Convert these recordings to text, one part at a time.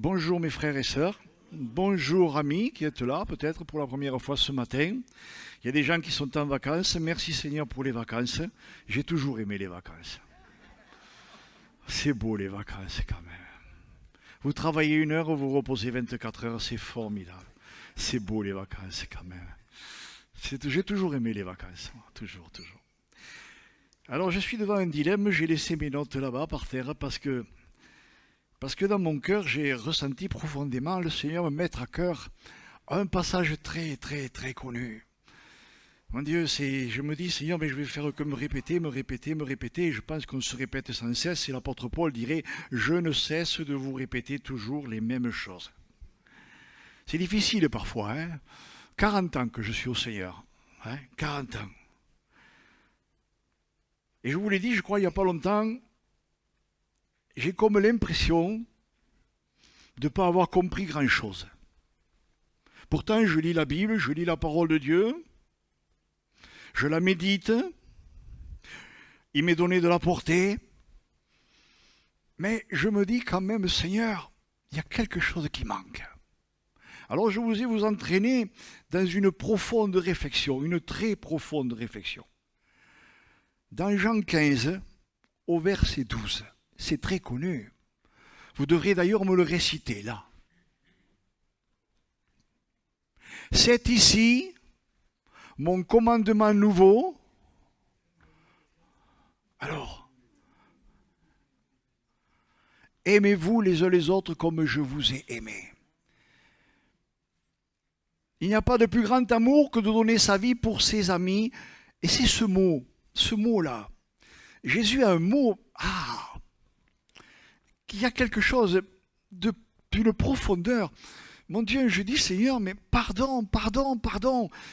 Bonjour mes frères et sœurs, bonjour amis qui êtes là peut-être pour la première fois ce matin. Il y a des gens qui sont en vacances, merci Seigneur pour les vacances. J'ai toujours aimé les vacances. C'est beau les vacances quand même. Vous travaillez 1 heure, vous reposez 24 heures, c'est formidable. C'est beau les vacances quand même. J'ai toujours aimé les vacances, toujours. Alors je suis devant un dilemme, j'ai laissé mes notes là-bas par terre parce que dans mon cœur, j'ai ressenti profondément le Seigneur me mettre à cœur un passage très connu. Mon Dieu, je me dis, Seigneur, mais je vais faire que me répéter, et je pense qu'on se répète sans cesse, et l'apôtre Paul dirait, je ne cesse de vous répéter toujours les mêmes choses. C'est difficile parfois, 40 ans que je suis au Seigneur, 40 ans. Et je vous l'ai dit, je crois, il n'y a pas longtemps, j'ai comme l'impression de ne pas avoir compris grand-chose. Pourtant, je lis la Bible, je lis la parole de Dieu, je la médite, il m'est donné de la portée, mais je me dis quand même, Seigneur, il y a quelque chose qui manque. Alors je vous ai vous entraîner dans une profonde réflexion, une très profonde réflexion. Dans Jean 15, au verset 12, c'est très connu. Vous devrez d'ailleurs me le réciter là. C'est ici mon commandement nouveau. Alors, aimez-vous les uns les autres comme je vous ai aimé. Il n'y a pas de plus grand amour que de donner sa vie pour ses amis. Et c'est ce mot-là. Jésus a un mot, il y a quelque chose d'une profondeur. Mon Dieu, je dis Seigneur, mais pardon.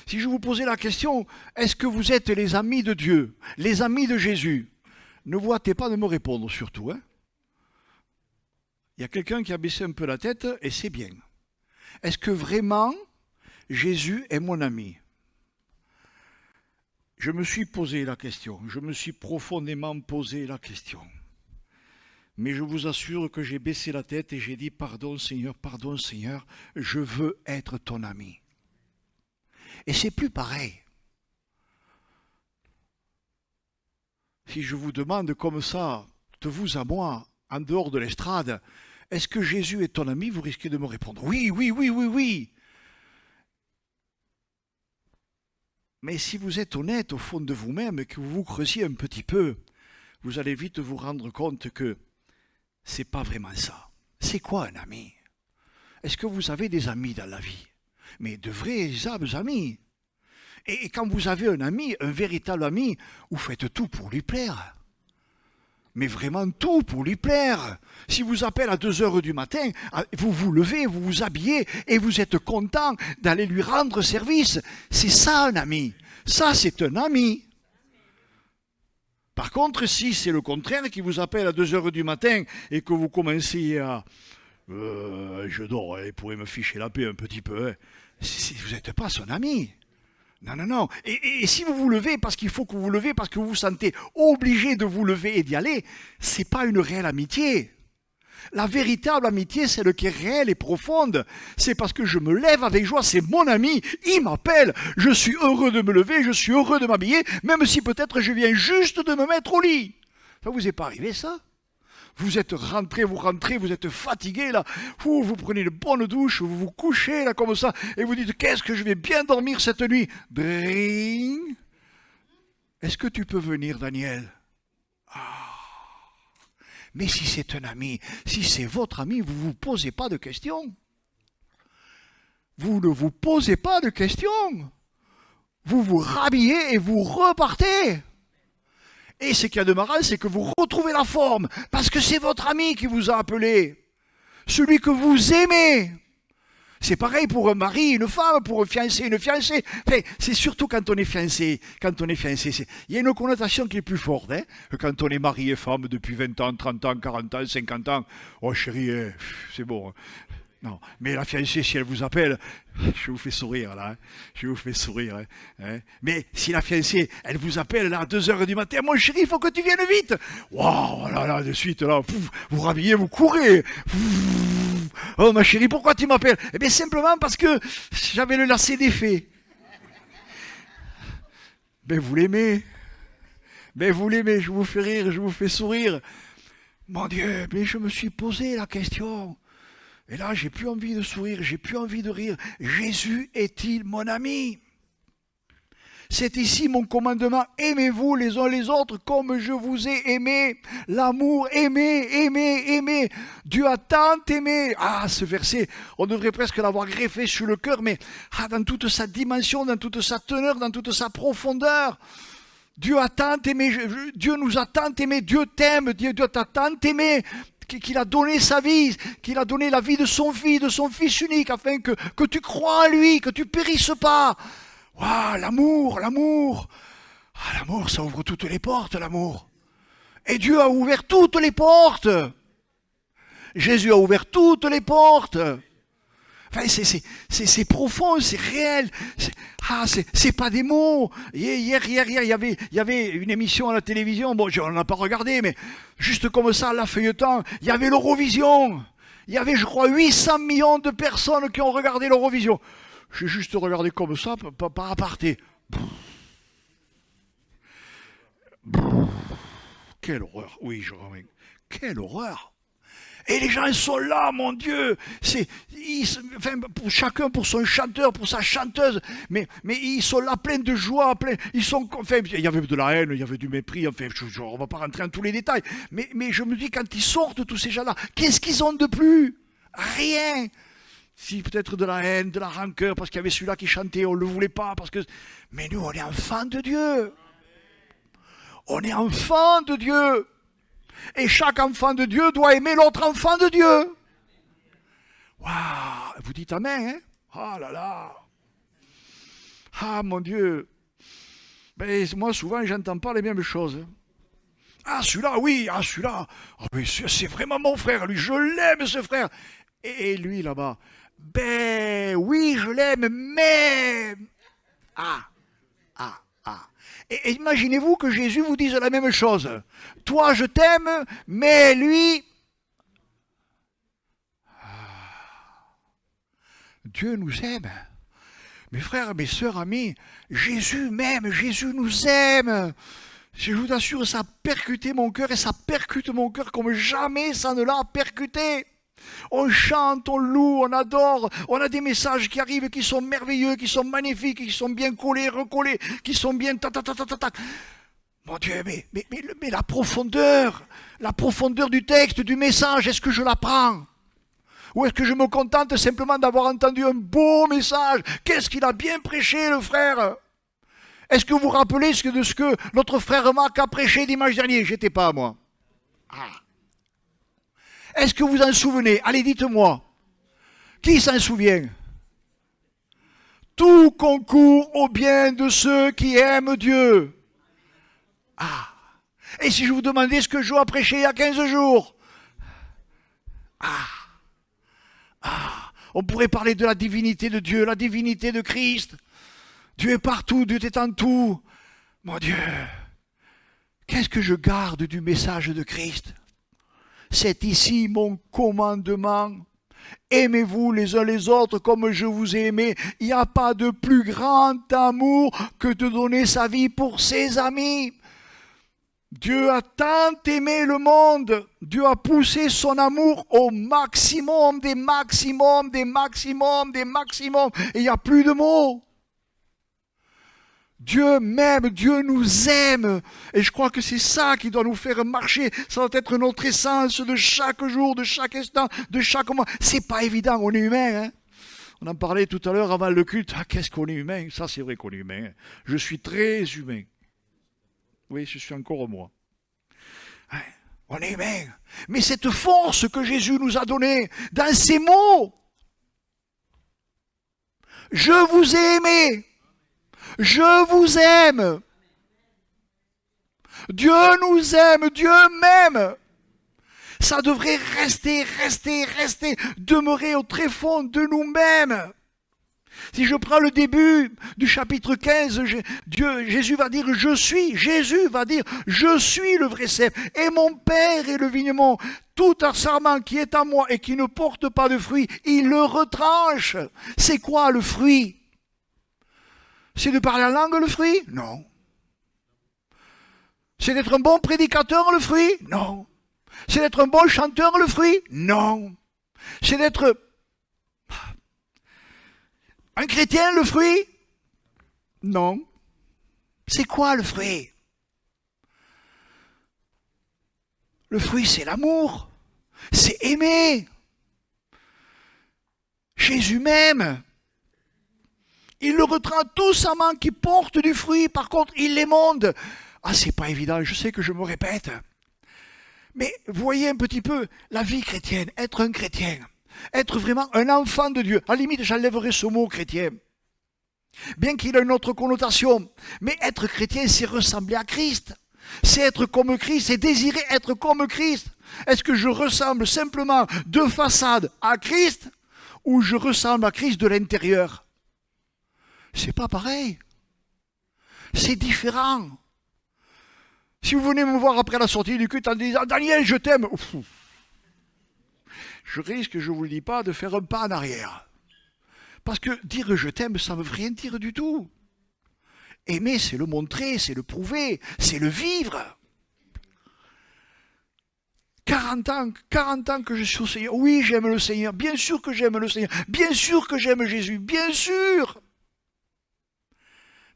Si je vous posais la question, est-ce que vous êtes les amis de Dieu, les amis de Jésus? Ne vous hâtez pas de me répondre surtout. Il y a quelqu'un qui a baissé un peu la tête et c'est bien. Est-ce que vraiment Jésus est mon ami? Je me suis posé la question, je me suis profondément posé la question. Mais je vous assure que j'ai baissé la tête et j'ai dit pardon Seigneur, je veux être ton ami. Et c'est plus pareil. Si je vous demande comme ça, de vous à moi, en dehors de l'estrade, est-ce que Jésus est ton ami? Vous risquez de me répondre oui. Mais si vous êtes honnête au fond de vous-même et que vous vous creusiez un petit peu, vous allez vite vous rendre compte que c'est pas vraiment ça. C'est quoi un ami? Est-ce que vous avez des amis dans la vie? Mais de vrais amis. Et quand vous avez un ami, un véritable ami, vous faites tout pour lui plaire. Mais vraiment tout pour lui plaire. Si vous appelle à 2 heures du matin, vous vous levez, vous vous habillez et vous êtes content d'aller lui rendre service. C'est ça un ami. Ça, c'est un ami. Par contre, si c'est le contraire, qui vous appelle à 2 heures du matin et que vous commencez à... je dors, il pourrait me ficher la paix un petit peu. Vous n'êtes pas son ami. Non. Et si vous vous levez parce qu'il faut que vous vous levez, parce que vous vous sentez obligé de vous lever et d'y aller, c'est pas une réelle amitié. La véritable amitié, celle qui est réelle et profonde, c'est parce que je me lève avec joie, c'est mon ami, il m'appelle, je suis heureux de me lever, je suis heureux de m'habiller, même si peut-être je viens juste de me mettre au lit. Ça vous est pas arrivé ça? Vous êtes rentré, vous êtes fatigué là, vous prenez une bonne douche, vous vous couchez là comme ça, et vous dites qu'est-ce que je vais bien dormir cette nuit. Dring. Est-ce que tu peux venir, Daniel? Mais si c'est un ami, si c'est votre ami, vous ne vous posez pas de questions. Vous ne vous posez pas de questions. Vous vous rhabillez et vous repartez. Et ce qu'il y a de marrant, c'est que vous retrouvez la forme, parce que c'est votre ami qui vous a appelé, celui que vous aimez. C'est pareil pour un mari, une femme, pour un fiancé, une fiancée. Enfin, c'est surtout quand on est fiancé. Il y a une connotation qui est plus forte. Que quand on est mari et femme depuis 20 ans, 30 ans, 40 ans, 50 ans. Oh chérie, c'est bon. Non, mais la fiancée, si elle vous appelle, je vous fais sourire là, hein. Je vous fais sourire. Hein. Mais si la fiancée, elle vous appelle là à 2 heures du matin, mon chéri, il faut que tu viennes vite. Waouh, là, de suite, là, vous rhabillez, vous courez. Oh ma chérie, pourquoi tu m'appelles? Eh bien simplement parce que j'avais le lacet défait. Ben vous l'aimez. Ben vous l'aimez, je vous fais rire, je vous fais sourire. Mon Dieu, mais je me suis posé la question. Et là, j'ai plus envie de sourire, j'ai plus envie de rire. Jésus est-il mon ami? C'est ici mon commandement. Aimez-vous les uns les autres comme je vous ai aimé. L'amour, aimer. Dieu a tant aimé. Ah, ce verset, on devrait presque l'avoir greffé sur le cœur, mais dans toute sa dimension, dans toute sa teneur, dans toute sa profondeur. Dieu a tant aimé, Dieu nous a tant aimé, Dieu t'aime, Dieu t'a tant aimé, qu'il a donné sa vie, qu'il a donné la vie de son fils unique, afin que tu crois en lui, que tu périsses pas. Waouh, l'amour. Ah, l'amour, ça ouvre toutes les portes, l'amour. Et Dieu a ouvert toutes les portes. Jésus a ouvert toutes les portes. Enfin, c'est profond, c'est réel. C'est pas des mots. Hier, il y avait une émission à la télévision. Bon, on n'a pas regardé, mais juste comme ça, la feuilleton, il y avait l'Eurovision. Il y avait, je crois, 800 millions de personnes qui ont regardé l'Eurovision. J'ai juste regardé comme ça, par aparté. Quelle horreur. Oui, je reviens. Quelle horreur. Et les gens, ils sont là, mon Dieu. Chacun pour son chanteur, pour sa chanteuse. Mais ils sont là pleins de joie. Il y avait de la haine, il y avait du mépris. Enfin, on ne va pas rentrer dans tous les détails. Mais je me dis, quand ils sortent, tous ces gens-là, qu'est-ce qu'ils ont de plus? Rien. Si, peut-être de la haine, de la rancœur, parce qu'il y avait celui-là qui chantait, on ne le voulait pas. Mais nous, on est enfants de Dieu. On est enfants de Dieu. Et chaque enfant de Dieu doit aimer l'autre enfant de Dieu. Waouh, vous dites amen, hein? Ah là là. Ah mon Dieu. Ben, moi souvent j'entends pas les mêmes choses. Ah celui-là, oui, celui-là. Ah, mais c'est vraiment mon frère, lui, je l'aime ce frère. Et lui là-bas, ben oui, je l'aime, mais... Et imaginez-vous que Jésus vous dise la même chose. Toi, je t'aime, mais lui... Dieu nous aime. Mes frères, mes sœurs, amis, Jésus m'aime, Jésus nous aime. Je vous assure, ça a percuté mon cœur et ça percute mon cœur comme jamais ça ne l'a percuté. On chante, on loue, on adore, on a des messages qui arrivent qui sont merveilleux, qui sont magnifiques, qui sont bien collés, recollés, qui sont bien Mon Dieu, mais la profondeur du texte, du message, est-ce que je la prends? Ou est-ce que je me contente simplement d'avoir entendu un beau message? Qu'est-ce qu'il a bien prêché, le frère? Est-ce que vous vous rappelez de ce que notre frère Marc a prêché dimanche dernier? J'étais pas, moi. Est-ce que vous en souvenez? Allez, dites-moi. Qui s'en souvient? Tout concourt au bien de ceux qui aiment Dieu. Et si je vous demandais ce que Joe a prêché il y a 15 jours? On pourrait parler de la divinité de Dieu, la divinité de Christ. Dieu est partout, Dieu est en tout. Mon Dieu, qu'est-ce que je garde du message de Christ? C'est ici mon commandement. Aimez-vous les uns les autres comme je vous ai aimé. Il n'y a pas de plus grand amour que de donner sa vie pour ses amis. Dieu a tant aimé le monde. Dieu a poussé son amour au maximum des maximums, des maximums, des maximums. Et il n'y a plus de mots. Dieu m'aime, Dieu nous aime. Et je crois que c'est ça qui doit nous faire marcher. Ça doit être notre essence de chaque jour, de chaque instant, de chaque mois. C'est pas évident, on est humain. Hein? On en parlait tout à l'heure avant le culte. Qu'est-ce qu'on est humain? Ça, c'est vrai qu'on est humain. Je suis très humain. Oui, je suis encore moi. Hein? On est humain. Mais cette force que Jésus nous a donnée dans ces mots. Je vous ai aimé. Je vous aime. Dieu nous aime, Dieu m'aime. Ça devrait rester, demeurer au très fond de nous-mêmes. Si je prends le début du chapitre 15, Jésus va dire « Je suis ». Jésus va dire « Je suis le vrai cep et mon Père est le vigneron. Tout un sarment qui est à moi et qui ne porte pas de fruit, il le retranche. » C'est quoi le fruit? C'est de parler la langue le fruit? Non. C'est d'être un bon prédicateur le fruit? Non. C'est d'être un bon chanteur le fruit? Non. C'est d'être un chrétien le fruit? Non. C'est quoi le fruit? Le fruit, c'est l'amour. C'est aimer. Jésus m'aime. Il le retranche tout sarment qui porte du fruit. Par contre, il l'émonde. Ah, c'est pas évident, je sais que je me répète. Mais voyez un petit peu la vie chrétienne, être un chrétien, être vraiment un enfant de Dieu. À la limite, j'enlèverai ce mot chrétien, bien qu'il ait une autre connotation. Mais être chrétien, c'est ressembler à Christ. C'est être comme Christ, c'est désirer être comme Christ. Est-ce que je ressemble simplement de façade à Christ ou je ressemble à Christ de l'intérieur? C'est pas pareil. C'est différent. Si vous venez me voir après la sortie du culte en disant « Daniel, je t'aime », je risque, je ne vous le dis pas, de faire un pas en arrière. Parce que dire « je t'aime », ça ne veut rien dire du tout. Aimer, c'est le montrer, c'est le prouver, c'est le vivre. 40 ans que je suis au Seigneur. Oui, j'aime le Seigneur. Bien sûr que j'aime le Seigneur. Bien sûr que j'aime Jésus. Bien sûr.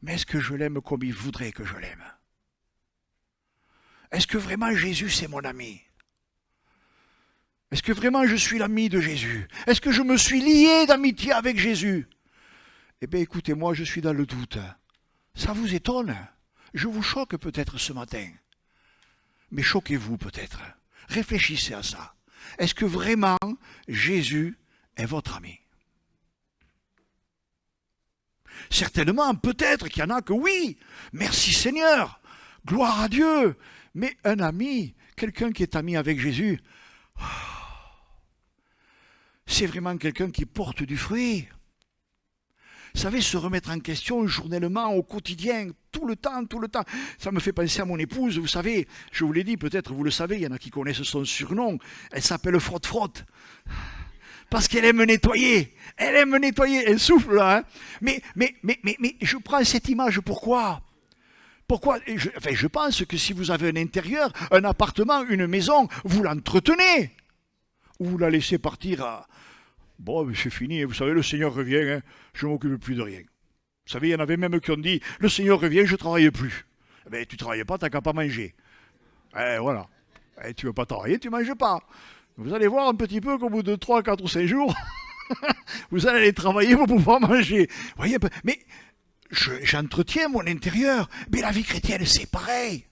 Mais est-ce que je l'aime comme il voudrait que je l'aime? Est-ce que vraiment Jésus, c'est mon ami? Est-ce que vraiment je suis l'ami de Jésus? Est-ce que je me suis lié d'amitié avec Jésus? Eh bien, écoutez, moi, je suis dans le doute. Ça vous étonne? Je vous choque peut-être ce matin. Mais choquez-vous peut-être. Réfléchissez à ça. Est-ce que vraiment Jésus est votre ami? Certainement, peut-être qu'il y en a que oui. Merci Seigneur. Gloire à Dieu. Mais un ami, quelqu'un qui est ami avec Jésus, c'est vraiment quelqu'un qui porte du fruit. Vous savez, se remettre en question journellement, au quotidien, tout le temps. Ça me fait penser à mon épouse, vous savez, je vous l'ai dit, peut-être vous le savez, il y en a qui connaissent son surnom, elle s'appelle Frotte-Frotte. Parce qu'elle aime nettoyer, elle souffle là. Hein. Mais je prends cette image, pourquoi? Je pense que si vous avez un intérieur, un appartement, une maison, vous l'entretenez. Ou vous la laissez partir à... Bon, c'est fini, vous savez, le Seigneur revient, hein, je ne m'occupe plus de rien. Vous savez, il y en avait même qui ont dit, le Seigneur revient, je ne travaille plus. Mais tu ne travailles pas, tu n'as qu'à pas manger. Voilà. Tu ne veux pas travailler, tu ne manges pas. Vous allez voir un petit peu qu'au bout de 3, 4 ou 5 jours, vous allez aller travailler pour pouvoir manger. Vous voyez, mais... J'entretiens mon intérieur, mais la vie chrétienne c'est pareil.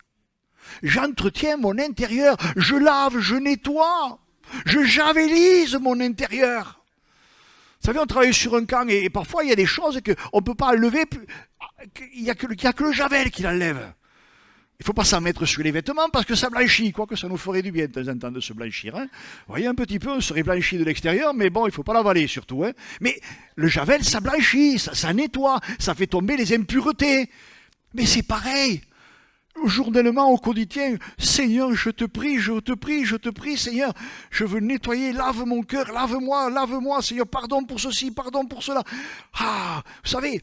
J'entretiens mon intérieur, je lave, je nettoie, je javélise mon intérieur. Vous savez, on travaille sur un camp et parfois il y a des choses qu'on ne peut pas enlever, il n'y a que le javel qui l'enlève. Il ne faut pas s'en mettre sur les vêtements parce que ça blanchit, quoique ça nous ferait du bien de temps en temps de se blanchir. Hein. Vous voyez, un petit peu, on serait blanchi de l'extérieur, mais bon, il ne faut pas l'avaler surtout. Hein. Mais le javel, ça blanchit, ça nettoie, ça fait tomber les impuretés. Mais c'est pareil. Journellement, au quotidien, Seigneur, je te prie, Seigneur, je veux nettoyer, lave mon cœur, lave-moi, Seigneur, pardon pour ceci, pardon pour cela. Ah, vous savez...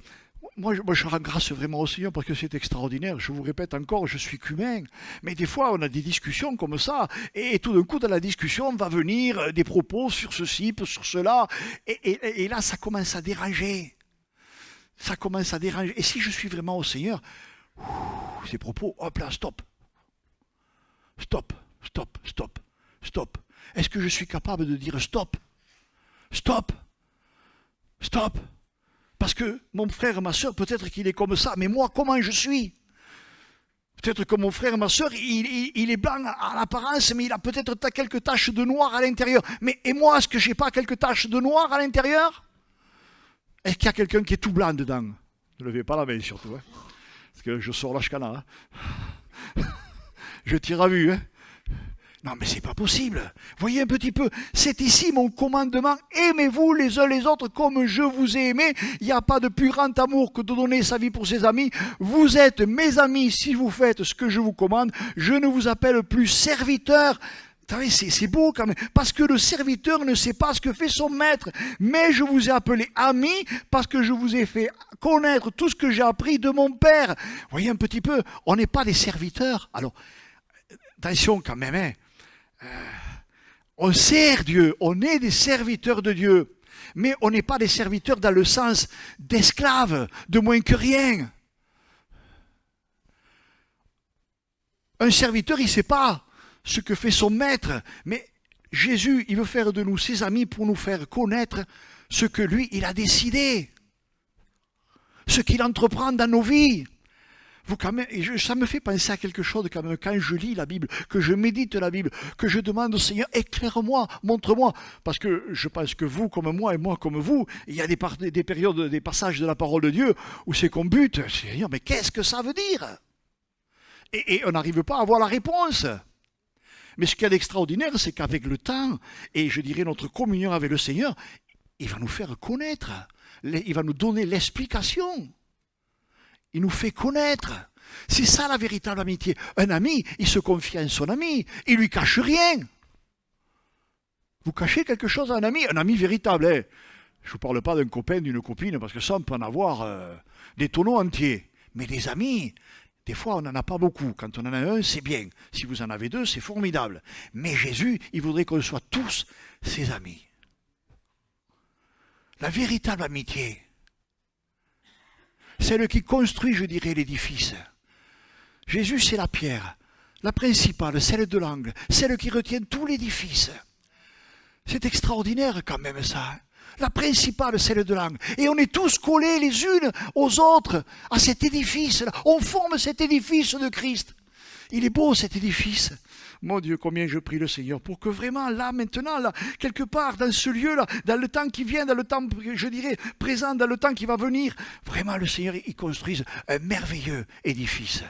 Moi, je rends grâce vraiment au Seigneur parce que c'est extraordinaire. Je vous répète encore, je suis qu'humain. Mais des fois, on a des discussions comme ça. Et tout d'un coup, dans la discussion, va venir des propos sur ceci, sur cela. Et là, ça commence à déranger. Et si je suis vraiment au Seigneur, ces propos, hop là, stop. Stop. Est-ce que je suis capable de dire stop? Stop. Parce que mon frère, ma soeur, peut-être qu'il est comme ça, mais moi, comment je suis? Peut-être que mon frère, ma soeur, il est blanc à l'apparence, mais il a peut-être quelques taches de noir à l'intérieur. Et moi, est-ce que je n'ai pas quelques taches de noir à l'intérieur? Est-ce qu'il y a quelqu'un qui est tout blanc dedans? Ne levez pas la main surtout, hein, parce que je sors la chcana. Hein. Je tire à vue. Hein. Non, mais c'est pas possible. Voyez un petit peu, c'est ici mon commandement. Aimez-vous les uns les autres comme je vous ai aimé. Il n'y a pas de plus grand amour que de donner sa vie pour ses amis. Vous êtes mes amis si vous faites ce que je vous commande. Je ne vous appelle plus serviteur. Vous savez, c'est beau quand même, parce que le serviteur ne sait pas ce que fait son maître. Mais je vous ai appelé ami parce que je vous ai fait connaître tout ce que j'ai appris de mon Père. Voyez un petit peu, on n'est pas des serviteurs. Alors, attention quand même, hein. On sert Dieu, on est des serviteurs de Dieu, mais on n'est pas des serviteurs dans le sens d'esclaves, de moins que rien. Un serviteur, il ne sait pas ce que fait son maître, mais Jésus, il veut faire de nous ses amis pour nous faire connaître ce que lui, il a décidé, ce qu'il entreprend dans nos vies. Quand même, ça me fait penser à quelque chose quand même, quand je lis la Bible, que je médite la Bible, que je demande au Seigneur, éclaire-moi, montre-moi. Parce que je pense que vous comme moi et moi comme vous, il y a des périodes, des passages de la parole de Dieu où c'est qu'on bute. Seigneur, mais qu'est-ce que ça veut dire? Et on n'arrive pas à avoir la réponse. Mais ce qu'il y a d'extraordinaire, c'est qu'avec le temps, et je dirais notre communion avec le Seigneur, il va nous faire connaître, il va nous donner l'explication. Il nous fait connaître. C'est ça la véritable amitié. Un ami, il se confie en son ami. Il ne lui cache rien. Vous cachez quelque chose à un ami véritable. Hein. Je ne vous parle pas d'un copain, d'une copine, parce que ça, on peut en avoir des tonneaux entiers. Mais des amis, des fois, on n'en a pas beaucoup. Quand on en a un, c'est bien. Si vous en avez deux, c'est formidable. Mais Jésus, il voudrait qu'on soit tous ses amis. La véritable amitié, celle qui construit, je dirais, l'édifice. Jésus, c'est la pierre, la principale, celle de l'angle, celle qui retient tout l'édifice. C'est extraordinaire quand même ça. Hein. La principale, celle de l'angle. Et on est tous collés les unes aux autres à cet édifice-là. On forme cet édifice de Christ. Il est beau cet édifice. Mon Dieu, combien je prie le Seigneur pour que vraiment, là, maintenant, là, quelque part, dans ce lieu-là, dans le temps qui vient, dans le temps, je dirais, présent, dans le temps qui va venir, vraiment, le Seigneur, il construise un merveilleux édifice.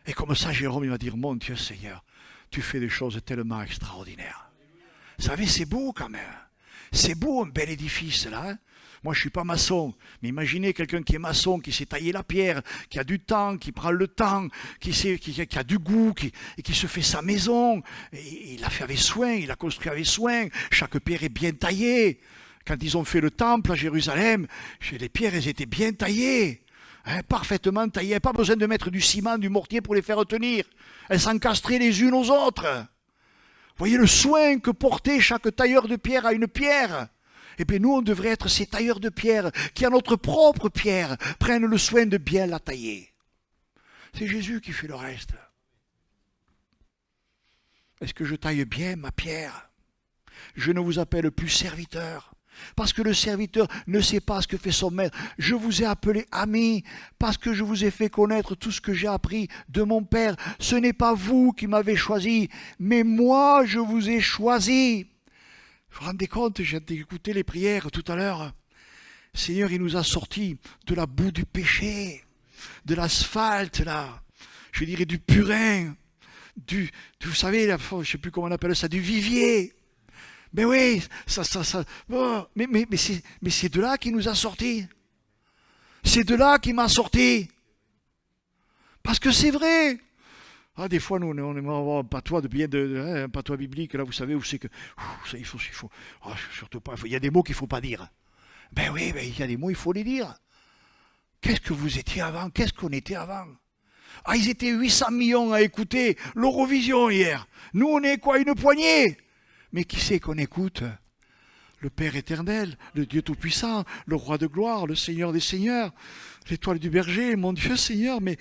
Et comme ça, Jérôme, il va dire, mon Dieu, Seigneur, tu fais des choses tellement extraordinaires. Vous savez, c'est beau quand même. C'est beau, un bel édifice, là, hein. Moi, je ne suis pas maçon, mais imaginez quelqu'un qui est maçon, qui sait tailler la pierre, qui a du temps, qui prend le temps, qui a du goût, qui se fait sa maison. Et il l'a fait avec soin, il l'a construit avec soin. Chaque pierre est bien taillée. Quand ils ont fait le temple à Jérusalem, les pierres, elles étaient bien taillées. Hein, parfaitement taillées. Pas besoin de mettre du ciment, du mortier pour les faire tenir. Elles s'encastraient les unes aux autres. Voyez le soin que portait chaque tailleur de pierre à une pierre. Eh bien, nous, on devrait être ces tailleurs de pierre qui, à notre propre pierre, prennent le soin de bien la tailler. C'est Jésus qui fait le reste. Est-ce que je taille bien ma pierre? Je ne vous appelle plus serviteur, parce que le serviteur ne sait pas ce que fait son maître. Je vous ai appelé ami, parce que je vous ai fait connaître tout ce que j'ai appris de mon Père. Ce n'est pas vous qui m'avez choisi, mais moi, je vous ai choisi. Vous vous rendez compte, j'ai écouté les prières tout à l'heure. Seigneur, il nous a sortis de la boue du péché, de l'asphalte, là, je dirais du purin, vous savez, je ne sais plus comment on appelle ça, du vivier. Mais oui, mais c'est de là qu'il nous a sortis. C'est de là qu'il m'a sorti. Parce que c'est vrai. Ah, des fois, nous, on aimerait avoir un patois, un patois biblique, là, vous savez, où c'est que... ça, il faut surtout pas... Il y a des mots qu'il ne faut pas dire. Ben oui, il y a des mots, il faut les dire. Qu'est-ce que vous étiez avant? Qu'est-ce qu'on était avant? Ah, ils étaient 800 millions à écouter l'Eurovision hier. Nous, on est quoi, une poignée? Mais qui c'est qu'on écoute? Le Père éternel, le Dieu Tout-Puissant, le Roi de gloire, le Seigneur des Seigneurs, l'étoile du berger, mon Dieu Seigneur, mais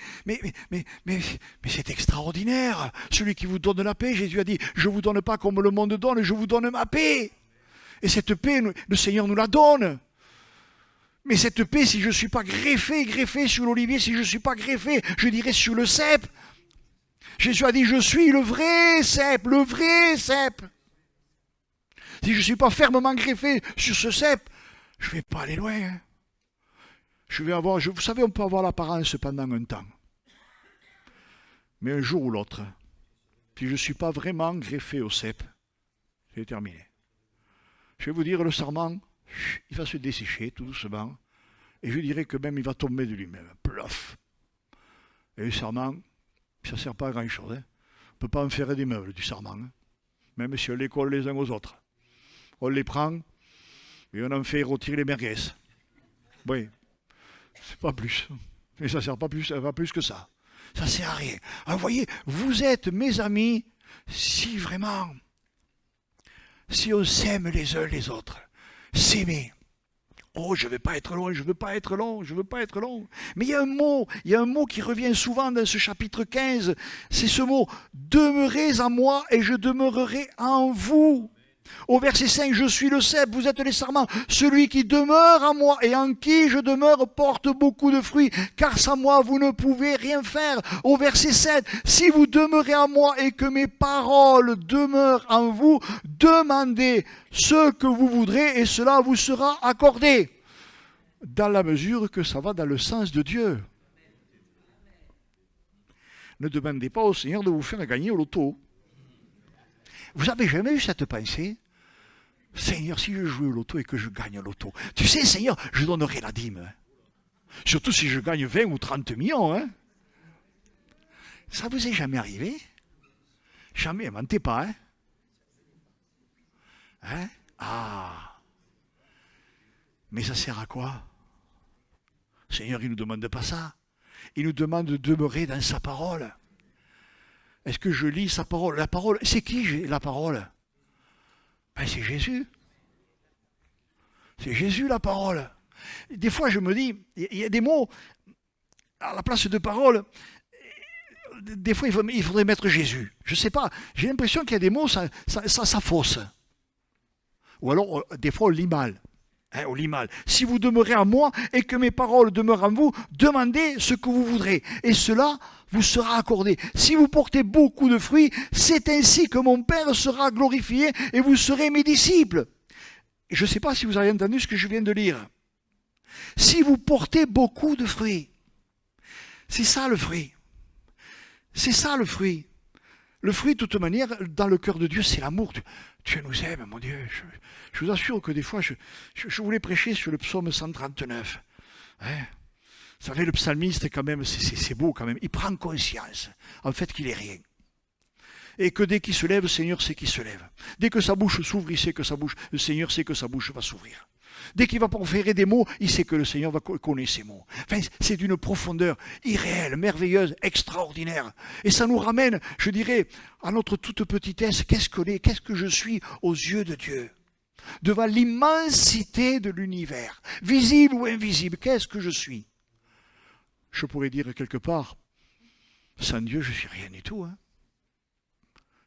c'est extraordinaire. Celui qui vous donne la paix, Jésus a dit, je ne vous donne pas comme le monde donne, je vous donne ma paix. Et cette paix, le Seigneur nous la donne. Mais cette paix, si je ne suis pas greffé sur l'olivier, si je ne suis pas greffé, je dirais sur le cep. Jésus a dit, je suis le vrai cep, le vrai cep. Si je ne suis pas fermement greffé sur ce cep, je ne vais pas aller loin. Hein. Vous savez, on peut avoir l'apparence pendant un temps. Mais un jour ou l'autre, si je ne suis pas vraiment greffé au cep, c'est terminé. Je vais vous dire, le sarment, il va se dessécher tout doucement, et je dirais que même il va tomber de lui-même. Plof. Et le sarment, ça ne sert pas à grand-chose. Hein. On ne peut pas en faire des meubles du sarment, hein. Même si on les colle les uns aux autres. On les prend et on en fait rôtir les merguez. Oui, c'est pas plus. Et ça ne sert pas plus que ça. Ça ne sert à rien. Alors, vous voyez, vous êtes mes amis si vraiment, si on s'aime les uns les autres, s'aimer. Oh, je ne vais pas être long, je ne veux pas être long, je ne veux pas être long. Mais il y a un mot qui revient souvent dans ce chapitre 15. C'est ce mot, demeurez en moi et je demeurerai en vous. Au verset 5, je suis le cep, vous êtes les sarments. Celui qui demeure en moi et en qui je demeure porte beaucoup de fruits, car sans moi vous ne pouvez rien faire. Au verset 7, si vous demeurez en moi et que mes paroles demeurent en vous, demandez ce que vous voudrez et cela vous sera accordé. Dans la mesure que ça va dans le sens de Dieu. Ne demandez pas au Seigneur de vous faire gagner au loto. Vous n'avez jamais eu cette pensée? Seigneur, si je jouais au loto et que je gagne au loto, tu sais, Seigneur, je donnerai la dîme. Surtout si je gagne 20 ou 30 millions. Hein. Ça vous est jamais arrivé? Jamais, mentez pas. Hein? Hein? Ah. Mais ça sert à quoi? Seigneur, il ne nous demande pas ça. Il nous demande de demeurer dans sa parole. Est-ce que je lis sa parole? La parole, c'est qui la parole? Ben, c'est Jésus. C'est Jésus la parole. Des fois, je me dis, il y a des mots, à la place de parole, des fois, il faudrait mettre Jésus. Je ne sais pas, j'ai l'impression qu'il y a des mots, ça fausse. Ou alors, des fois, on lit mal. Hein, on lit mal. Si vous demeurez en moi et que mes paroles demeurent en vous, demandez ce que vous voudrez. Et cela vous sera accordé. Si vous portez beaucoup de fruits, c'est ainsi que mon Père sera glorifié et vous serez mes disciples. Et je ne sais pas si vous avez entendu ce que je viens de lire. Si vous portez beaucoup de fruits, c'est ça le fruit. C'est ça le fruit. Le fruit, de toute manière, dans le cœur de Dieu, c'est l'amour. Dieu nous aime, mon Dieu. Je vous assure que des fois, je voulais prêcher sur le psaume 139. Hein? Vous savez, le psalmiste, quand même, c'est beau quand même. Il prend conscience, en fait, qu'il est rien. Et que dès qu'il se lève, le Seigneur sait qu'il se lève. Dès que sa bouche s'ouvre, il sait que le Seigneur sait que sa bouche va s'ouvrir. Dès qu'il va proférer des mots, il sait que le Seigneur va connaître ses mots. Enfin, c'est d'une profondeur irréelle, merveilleuse, extraordinaire. Et ça nous ramène, je dirais, à notre toute petitesse. Qu'est-ce que je suis aux yeux de Dieu? Devant l'immensité de l'univers, visible ou invisible, qu'est-ce que je suis? Je pourrais dire quelque part, sans Dieu, je ne suis rien du tout. Hein.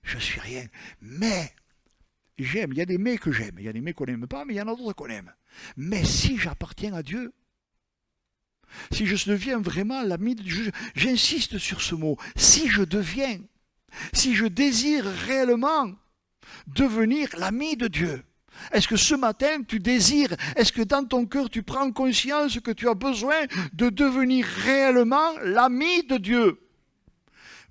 Je ne suis rien. Mais j'aime, il y a des mais que j'aime, il y a des mais qu'on n'aime pas, mais il y en a d'autres qu'on aime. Mais si j'appartiens à Dieu, si je deviens vraiment l'ami de Dieu, j'insiste sur ce mot, si je désire réellement devenir l'ami de Dieu, est-ce que ce matin tu désires, est-ce que dans ton cœur tu prends conscience que tu as besoin de devenir réellement l'ami de Dieu?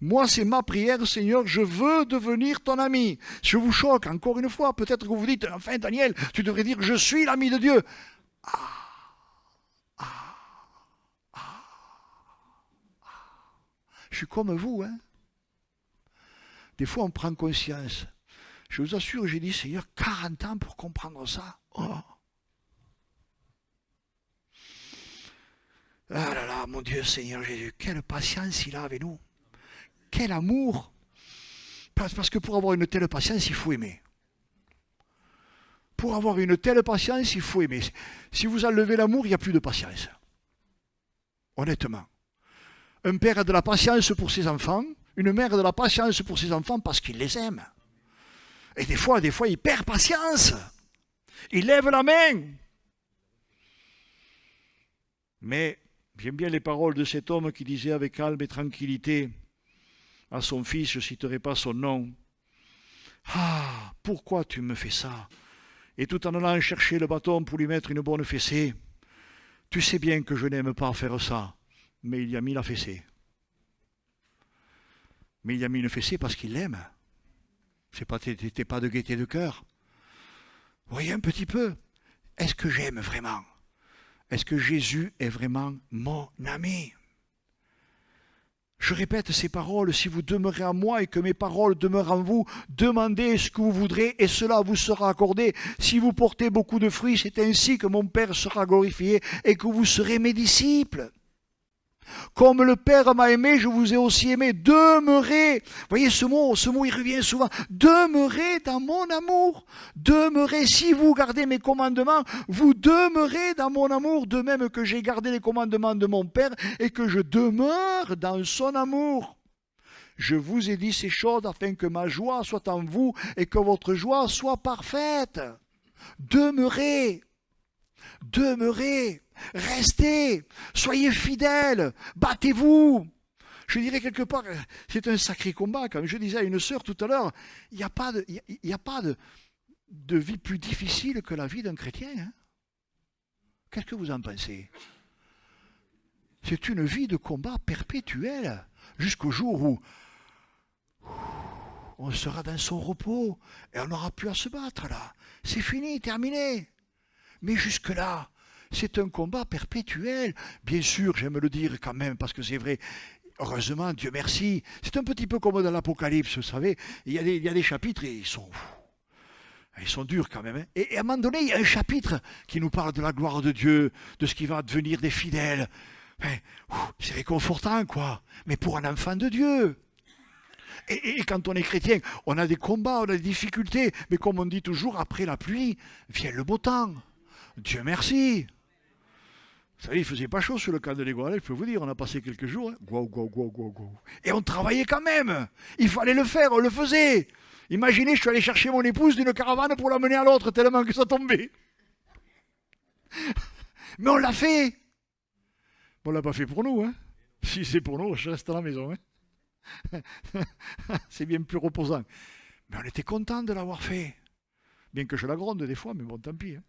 Moi, c'est ma prière, Seigneur, je veux devenir ton ami. Je vous choque, encore une fois, peut-être que vous dites, enfin Daniel, tu devrais dire, je suis l'ami de Dieu. Je suis comme vous, hein. Des fois, on prend conscience. Je vous assure, j'ai dit, Seigneur, 40 ans pour comprendre ça. Oh. Ah là là, mon Dieu, Seigneur Jésus, quelle patience il a avec nous. Quel amour! Parce que pour avoir une telle patience, il faut aimer. Pour avoir une telle patience, il faut aimer. Si vous enlevez l'amour, il n'y a plus de patience. Honnêtement. Un père a de la patience pour ses enfants, une mère a de la patience pour ses enfants parce qu'il les aime. Et des fois, il perd patience. Il lève la main. Mais j'aime bien les paroles de cet homme qui disait avec calme et tranquillité à son fils, je ne citerai pas son nom, « Ah, pourquoi tu me fais ça ?» Et tout en allant chercher le bâton pour lui mettre une bonne fessée, « Tu sais bien que je n'aime pas faire ça. » Mais il y a mis la fessée. Mais il a mis une fessée parce qu'il l'aime. T'étais pas de gaieté de cœur. Voyez un petit peu. Est-ce que j'aime vraiment? Est-ce que Jésus est vraiment mon ami? Je répète ces paroles, si vous demeurez en moi et que mes paroles demeurent en vous, demandez ce que vous voudrez et cela vous sera accordé. Si vous portez beaucoup de fruits, c'est ainsi que mon Père sera glorifié et que vous serez mes disciples. Comme le Père m'a aimé, je vous ai aussi aimé. Demeurez. Voyez ce mot, il revient souvent. Demeurez dans mon amour. Demeurez. Si vous gardez mes commandements, vous demeurez dans mon amour, de même que j'ai gardé les commandements de mon Père et que je demeure dans son amour. Je vous ai dit ces choses afin que ma joie soit en vous et que votre joie soit parfaite. Demeurez. Demeurez. Restez, soyez fidèles, battez-vous. Je dirais quelque part, c'est un sacré combat. Comme je disais à une sœur tout à l'heure, il n'y a pas de vie plus difficile que la vie d'un chrétien. Hein. Qu'est-ce que vous en pensez? C'est une vie de combat perpétuel, jusqu'au jour où on sera dans son repos et on n'aura plus à se battre là. C'est fini, terminé. Mais jusque-là, c'est un combat perpétuel. Bien sûr, j'aime le dire quand même, parce que c'est vrai. Heureusement, Dieu merci. C'est un petit peu comme dans l'Apocalypse, vous savez. Il y a des chapitres et ils sont durs quand même. Hein. Et à un moment donné, il y a un chapitre qui nous parle de la gloire de Dieu, de ce qui va devenir des fidèles. C'est réconfortant, quoi. Mais pour un enfant de Dieu. Et quand on est chrétien, on a des combats, on a des difficultés. Mais comme on dit toujours, après la pluie, vient le beau temps. Dieu merci. Vous savez, il ne faisait pas chaud sur le camp de l'Égoalais, je peux vous dire, on a passé quelques jours, hein. Et on travaillait quand même. Il fallait le faire, on le faisait. Imaginez, je suis allé chercher mon épouse d'une caravane pour l'amener à l'autre, tellement que ça tombait. Mais on l'a fait. On ne l'a pas fait pour nous. Hein. Si c'est pour nous, je reste à la maison. Hein. C'est bien plus reposant. Mais on était content de l'avoir fait. Bien que je la gronde des fois, mais bon, tant pis. Hein.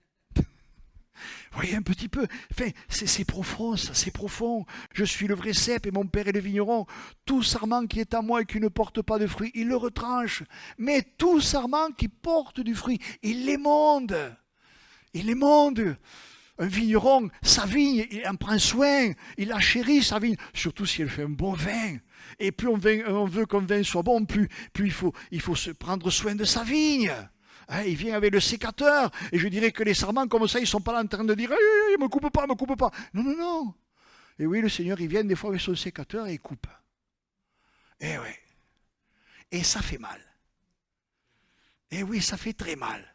Voyez un petit peu, enfin, c'est profond, ça, c'est profond. Je suis le vrai cep et mon père est le vigneron. Tout sarment qui est à moi et qui ne porte pas de fruit, il le retranche. Mais tout sarment qui porte du fruit, il l'émonde. Il l'émonde. Un vigneron, sa vigne, il en prend soin, il la chérit, sa vigne, surtout si elle fait un bon vin. Et plus on veut qu'un vin soit bon, plus il faut se prendre soin de sa vigne. Hein, il vient avec le sécateur, et je dirais que les sarments comme ça, ils ne sont pas là en train de dire « me coupe pas, me coupe pas ». Non, non, non. Et oui, le Seigneur, il vient des fois avec son sécateur et il coupe. Et oui. Et ça fait mal. Et oui, ça fait très mal.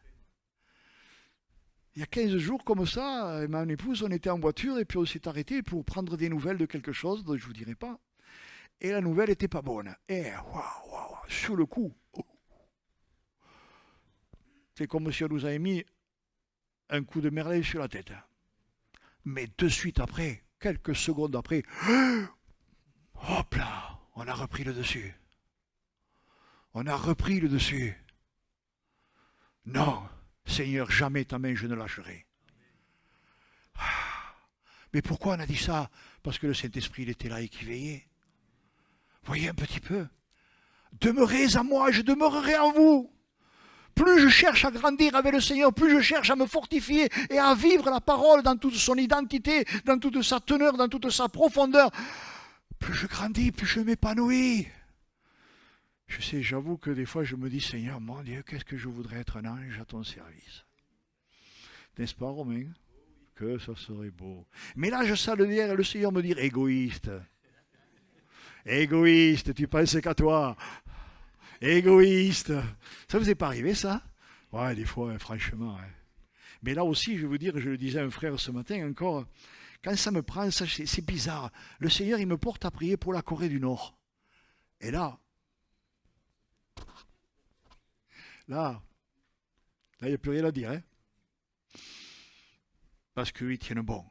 Il y a 15 jours comme ça, et ma épouse, on était en voiture et puis on s'est arrêté pour prendre des nouvelles de quelque chose dont je ne vous dirai pas. Et la nouvelle n'était pas bonne. Et waouh, sur le coup, c'est comme si on nous avait mis un coup de merveille sur la tête. Mais de suite après, quelques secondes après, hop là, on a repris le dessus. On a repris le dessus. Non, Seigneur, jamais ta main je ne lâcherai. Mais pourquoi on a dit ça? Parce que le Saint-Esprit, il était là et qui veillait. Voyez un petit peu. Demeurez en moi, je demeurerai en vous. Plus je cherche à grandir avec le Seigneur, plus je cherche à me fortifier et à vivre la parole dans toute son identité, dans toute sa teneur, dans toute sa profondeur. Plus je grandis, plus je m'épanouis. Je sais, j'avoue que des fois je me dis, Seigneur, mon Dieu, qu'est-ce que je voudrais être un ange à ton service. N'est-ce pas, Romain? Que ça serait beau. Mais là, je sens le Seigneur me dire, égoïste. Égoïste, tu penses qu'à toi. Égoïste. Ça vous est pas arrivé, ça? Ouais, des fois, hein, franchement. Hein. Mais là aussi, je vais vous dire, je le disais à un frère ce matin encore, quand ça me prend, ça, c'est bizarre. Le Seigneur, il me porte à prier pour la Corée du Nord. Et là, il n'y a plus rien à dire. Hein? Parce qu'ils tiennent bon.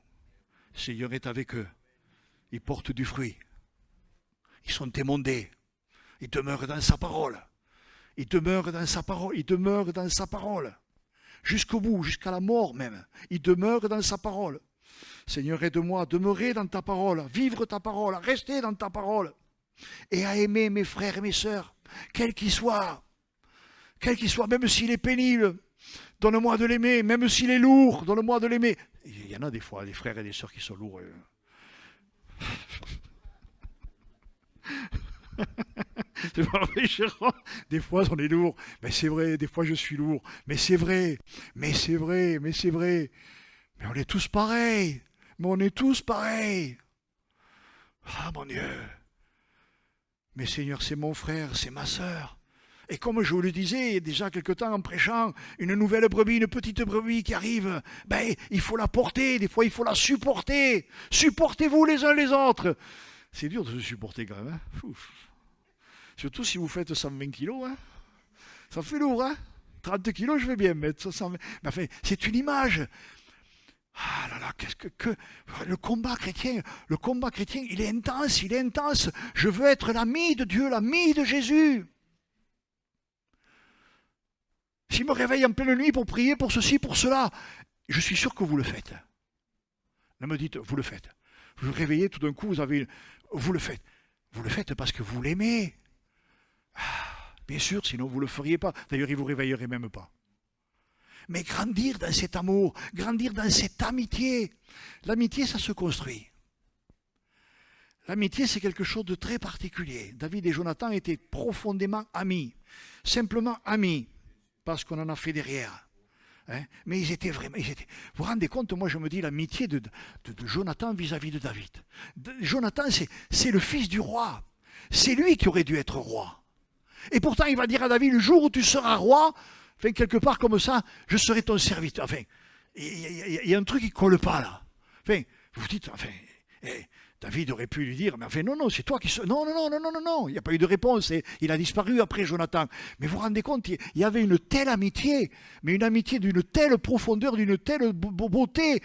Le Seigneur est avec eux. Ils portent du fruit. Ils sont émondés. Ils demeurent dans sa parole. Ils demeurent dans sa parole. Ils demeurent dans sa parole. Jusqu'au bout, jusqu'à la mort même. Ils demeurent dans sa parole. Seigneur, aide-moi à demeurer dans ta parole, à vivre ta parole, à rester dans ta parole. et à aimer mes frères et mes sœurs, quel qu'il soit, même s'il est pénible, donne-moi de l'aimer, même s'il est lourd, donne-moi de l'aimer. Il y en a des fois, des frères et des sœurs qui sont lourds. C'est pas vrai, Gérard. Des fois, on est lourd. Mais c'est vrai, des fois, je suis lourd. Mais c'est vrai. Mais c'est vrai. Mais c'est vrai. Mais on est tous pareils. Mais on est tous pareils. Ah, mon Dieu. Mais Seigneur, c'est mon frère, c'est ma sœur. Et comme je vous le disais il y a déjà quelque temps en prêchant, une nouvelle brebis, une petite brebis qui arrive, ben, il faut la porter, des fois il faut la supporter. Supportez-vous les uns les autres. C'est dur de se supporter quand même. Hein. Ouf. Surtout si vous faites 120 kilos. Hein. Ça fait lourd. Hein. 30 kilos, je vais bien mettre 120. Mais enfin, c'est une image. Ah là là, qu'est-ce que le combat chrétien, il est intense. Je veux être l'ami de Dieu, l'ami de Jésus. S'il me réveille en pleine nuit pour prier pour ceci, pour cela, je suis sûr que vous le faites. Ne me dites, vous le faites. Vous vous réveillez, tout d'un coup, vous le faites. Vous le faites parce que vous l'aimez. Ah, bien sûr, sinon vous ne le feriez pas. D'ailleurs, il ne vous réveillerait même pas. Mais grandir dans cet amour, grandir dans cette amitié. L'amitié, ça se construit. L'amitié, c'est quelque chose de très particulier. David et Jonathan étaient profondément amis. Simplement amis. Parce qu'on en a fait derrière. Hein? Mais ils étaient vraiment... Vous vous rendez compte, moi je me dis l'amitié de Jonathan vis-à-vis de David. Jonathan, c'est le fils du roi. C'est lui qui aurait dû être roi. Et pourtant, il va dire à David, le jour où tu seras roi, enfin, quelque part comme ça, je serai ton serviteur. Enfin, il y a un truc qui ne colle pas là. Enfin, vous vous dites, enfin, David aurait pu lui dire, mais enfin, non, c'est toi qui... Non, il n'y a pas eu de réponse. Il a disparu après Jonathan. Mais vous vous rendez compte, il y avait une telle amitié, mais une amitié d'une telle profondeur, d'une telle beauté,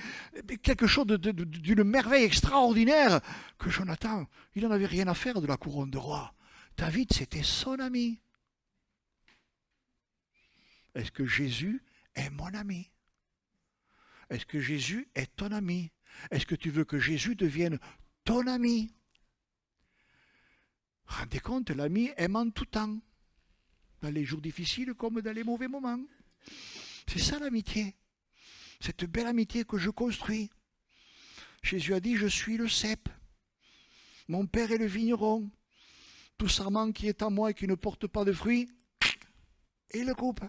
quelque chose d'une merveille extraordinaire, que Jonathan, il n'en avait rien à faire de la couronne de roi. David, c'était son ami. Est-ce que Jésus est mon ami? Est-ce que Jésus est ton ami? Est-ce que tu veux que Jésus devienne ton ami? Rendez compte, l'ami aime en tout temps, dans les jours difficiles comme dans les mauvais moments. C'est ça l'amitié, cette belle amitié que je construis. Jésus a dit, je suis le cep, mon Père est le vigneron, tout sarment qui est en moi et qui ne porte pas de fruits, il le coupe.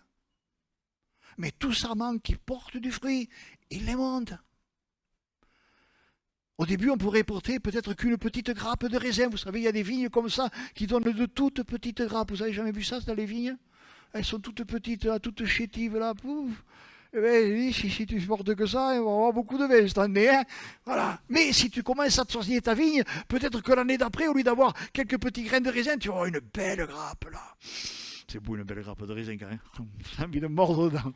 Mais tout sarment qui porte du fruit, il les monte. Au début, on pourrait porter peut-être qu'une petite grappe de raisin. Vous savez, il y a des vignes comme ça qui donnent de toutes petites grappes. Vous n'avez jamais vu ça dans les vignes? Elles sont toutes petites, là, toutes chétives, là. Pouf. Eh bien, si tu portes que ça, on va avoir beaucoup de vin cette année. Hein, voilà. Mais si tu commences à te soigner ta vigne, peut-être que l'année d'après, au lieu d'avoir quelques petits grains de raisin, tu auras une belle grappe, là. C'est beau, une belle grappe de raisin, quand même. J'ai envie de mordre dedans.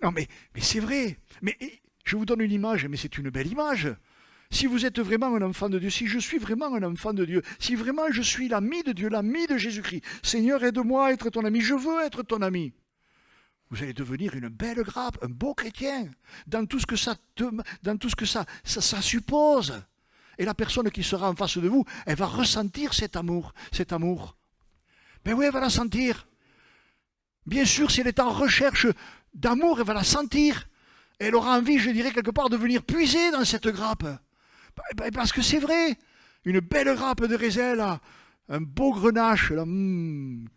Non, mais c'est vrai. Mais je vous donne une image, mais c'est une belle image. Si vous êtes vraiment un enfant de Dieu, si je suis vraiment un enfant de Dieu, si vraiment je suis l'ami de Dieu, l'ami de Jésus-Christ, Seigneur, aide-moi à être ton ami, je veux être ton ami. Vous allez devenir une belle grappe, un beau chrétien, dans tout ce que ça suppose. Et la personne qui sera en face de vous, elle va ressentir cet amour. Ben oui, elle va la sentir. Bien sûr, si elle est en recherche d'amour, elle va la sentir. Elle aura envie, je dirais, quelque part, de venir puiser dans cette grappe. Parce que c'est vrai, une belle grappe de raisin, là, un beau grenache, là,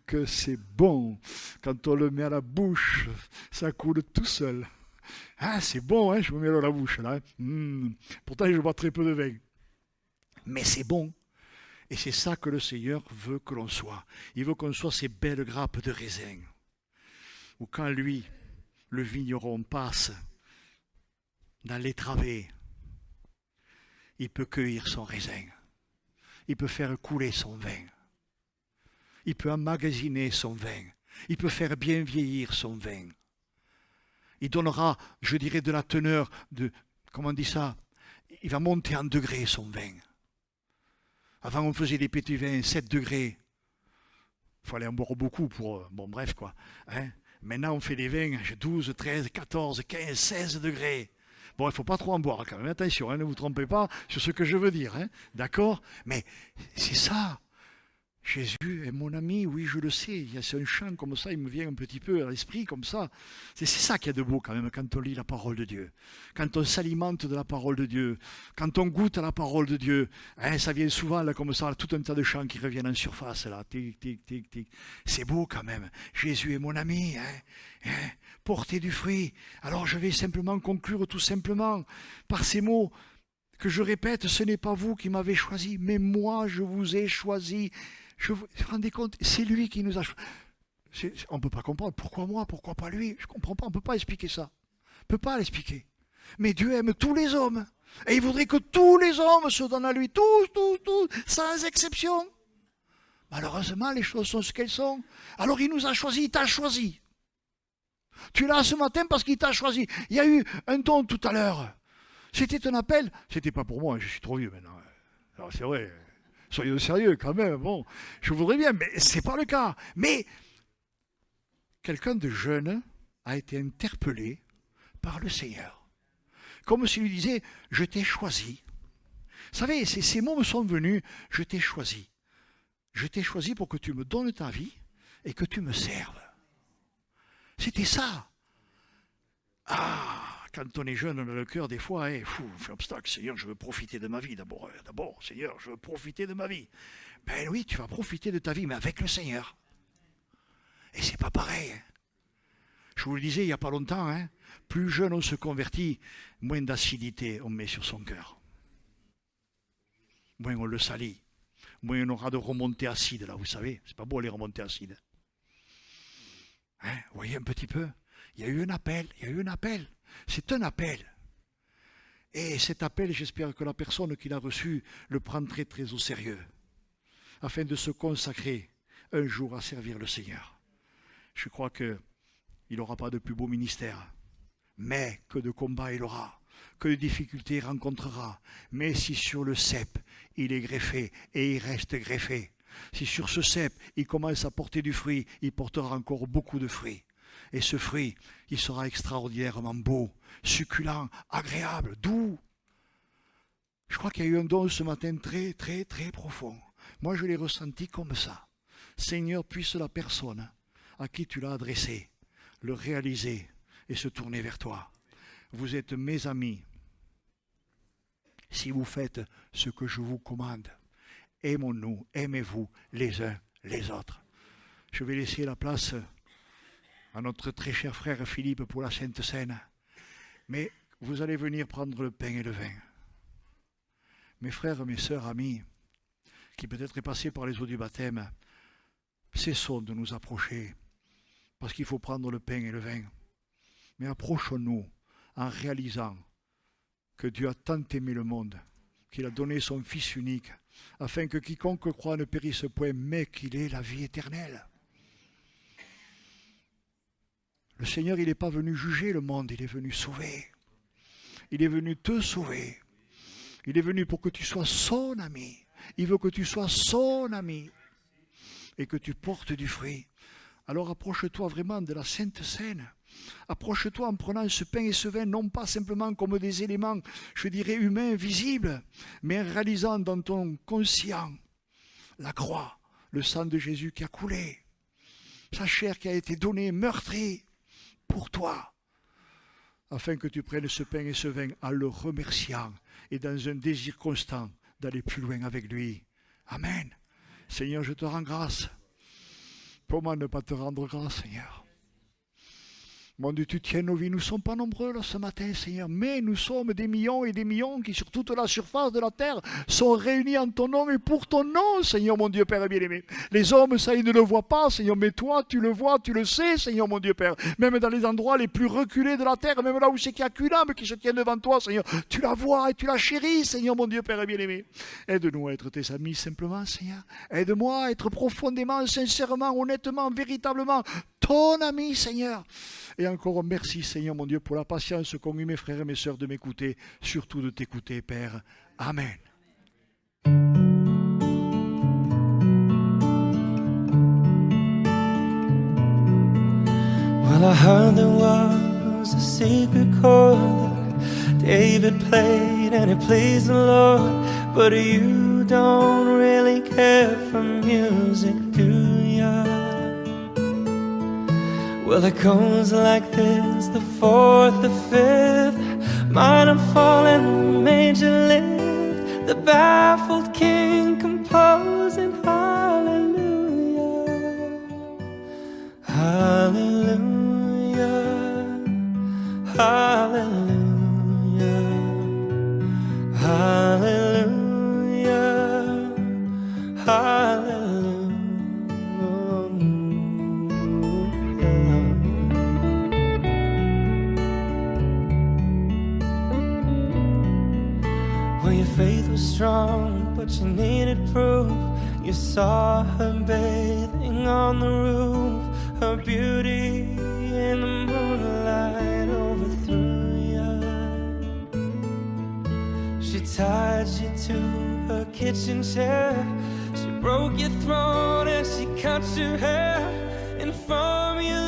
que c'est bon. Quand on le met à la bouche, ça coule tout seul. Ah, c'est bon, hein, je me mets dans la bouche, là. Pourtant, je bois très peu de vin. Mais c'est bon. Et c'est ça que le Seigneur veut que l'on soit. Il veut qu'on soit ces belles grappes de raisin. Ou quand lui, le vigneron, passe dans les travées, il peut cueillir son raisin. Il peut faire couler son vin. Il peut emmagasiner son vin. Il peut faire bien vieillir son vin. Il donnera, je dirais, de la teneur, comment on dit ça? Il va monter en degrés son vin. Avant, on faisait des petits vins 7 degrés. Il fallait en boire beaucoup pour... Bon, bref, quoi. Hein? Maintenant, on fait des vins 12, 13, 14, 15, 16 degrés. Bon, il ne faut pas trop en boire quand même. Attention, hein, ne vous trompez pas sur ce que je veux dire. Hein? D'accord? Mais c'est ça. Jésus est mon ami, oui, je le sais. Il y a un chant comme ça, il me vient un petit peu à l'esprit comme ça. C'est ça qu'il y a de beau quand même quand on lit la parole de Dieu. Quand on s'alimente de la parole de Dieu, quand on goûte à la parole de Dieu, hein, ça vient souvent là comme ça, là, tout un tas de chants qui reviennent en surface là. Tic, tic, tic, tic. C'est beau quand même. Jésus est mon ami, portez du fruit. Alors je vais simplement conclure tout simplement par ces mots que je répète, ce n'est pas vous qui m'avez choisi, mais moi je vous ai choisi. Vous vous rendez compte, c'est lui qui nous a choisi. On ne peut pas comprendre. Pourquoi moi? Pourquoi pas lui? Je ne comprends pas. On ne peut pas expliquer ça. On ne peut pas l'expliquer. Mais Dieu aime tous les hommes. Et il voudrait que tous les hommes se donnent à lui. Tous, sans exception. Malheureusement, les choses sont ce qu'elles sont. Alors il nous a choisis. Il t'a choisi. Tu es là ce matin parce qu'il t'a choisi. Il y a eu un don tout à l'heure. C'était un appel. C'était pas pour moi. Je suis trop vieux maintenant. Alors c'est vrai. Soyons sérieux quand même, bon, je voudrais bien, mais ce n'est pas le cas. Mais quelqu'un de jeune a été interpellé par le Seigneur. Comme s'il lui disait, je t'ai choisi. Vous savez, ces mots me sont venus, je t'ai choisi. Je t'ai choisi pour que tu me donnes ta vie et que tu me serves. C'était ça. Ah, quand on est jeune, on a le cœur des fois, on fait obstacle. Seigneur, je veux profiter de ma vie d'abord. D'abord, Seigneur, je veux profiter de ma vie. Ben oui, tu vas profiter de ta vie, mais avec le Seigneur. Et c'est pas pareil. Je vous le disais il n'y a pas longtemps, plus jeune on se convertit, moins d'acidité on met sur son cœur. Moins on le salit. Moins on aura de remontées acides, là, vous savez. C'est pas beau les remontées acides. Vous voyez un petit peu? Il y a eu un appel, C'est un appel. Et cet appel, j'espère que la personne qui l'a reçu le prend très très au sérieux, afin de se consacrer un jour à servir le Seigneur. Je crois qu'il n'aura pas de plus beau ministère, mais que de combats il aura, que de difficultés il rencontrera. Mais si sur le cep, il est greffé et il reste greffé, si sur ce cep, il commence à porter du fruit, il portera encore beaucoup de fruits. Et ce fruit, il sera extraordinairement beau, succulent, agréable, doux. Je crois qu'il y a eu un don ce matin très, très, très profond. Moi, je l'ai ressenti comme ça. Seigneur, puisse la personne à qui tu l'as adressé le réaliser et se tourner vers toi. Vous êtes mes amis si vous faites ce que je vous commande. Aimons-nous, aimez-vous les uns les autres. Je vais laisser la place à notre très cher frère Philippe pour la Sainte Seine. Mais vous allez venir prendre le pain et le vin. Mes frères, mes sœurs, amis, qui peut-être est passé par les eaux du baptême, cessons de nous approcher, parce qu'il faut prendre le pain et le vin. Mais approchons-nous en réalisant que Dieu a tant aimé le monde, qu'il a donné son Fils unique, afin que quiconque croit ne périsse point, mais qu'il ait la vie éternelle. Le Seigneur, il n'est pas venu juger le monde, il est venu sauver. Il est venu te sauver. Il est venu pour que tu sois son ami. Il veut que tu sois son ami et que tu portes du fruit. Alors approche-toi vraiment de la Sainte Seine. Approche-toi en prenant ce pain et ce vin, non pas simplement comme des éléments, je dirais, humains, visibles, mais en réalisant dans ton conscient la croix, le sang de Jésus qui a coulé, sa chair qui a été donnée, meurtrie, pour toi, afin que tu prennes ce pain et ce vin en le remerciant et dans un désir constant d'aller plus loin avec lui. Amen. Seigneur, je te rends grâce. Comment ne pas te rendre grâce, Seigneur? Mon Dieu, tu tiens nos vies. Nous ne sommes pas nombreux là, ce matin, Seigneur, mais nous sommes des millions et des millions qui, sur toute la surface de la terre, sont réunis en ton nom et pour ton nom, Seigneur, mon Dieu, Père bien-aimé. Les hommes, ça, ils ne le voient pas, Seigneur, mais toi, tu le vois, tu le sais, Seigneur, mon Dieu, Père. Même dans les endroits les plus reculés de la terre, même là où c'est qu'il n'y a qu'une âme qui se tient devant toi, Seigneur, tu la vois et tu la chéris, Seigneur, mon Dieu, Père bien-aimé. Aide-nous à être tes amis, simplement, Seigneur. Aide-moi à être profondément, sincèrement, honnêtement, véritablement ton ami, Seigneur. Et encore merci, Seigneur mon Dieu, pour la patience qu'ont eu mes frères et mes sœurs de m'écouter, surtout de t'écouter, Père. Amen. Well, I heard there was a secret chord that David played and it pleased the Lord, but you don't really care for music, do ya? Well, it goes like this, the fourth, the fifth, minor fall and major lift, the baffled king composing hallelujah, hallelujah, hallelujah, hallelujah, hallelujah. Well, your faith was strong, but you needed proof. You saw her bathing on the roof, her beauty in the moonlight overthrew you. She tied you to her kitchen chair, she broke your throat and she cut your hair, and from you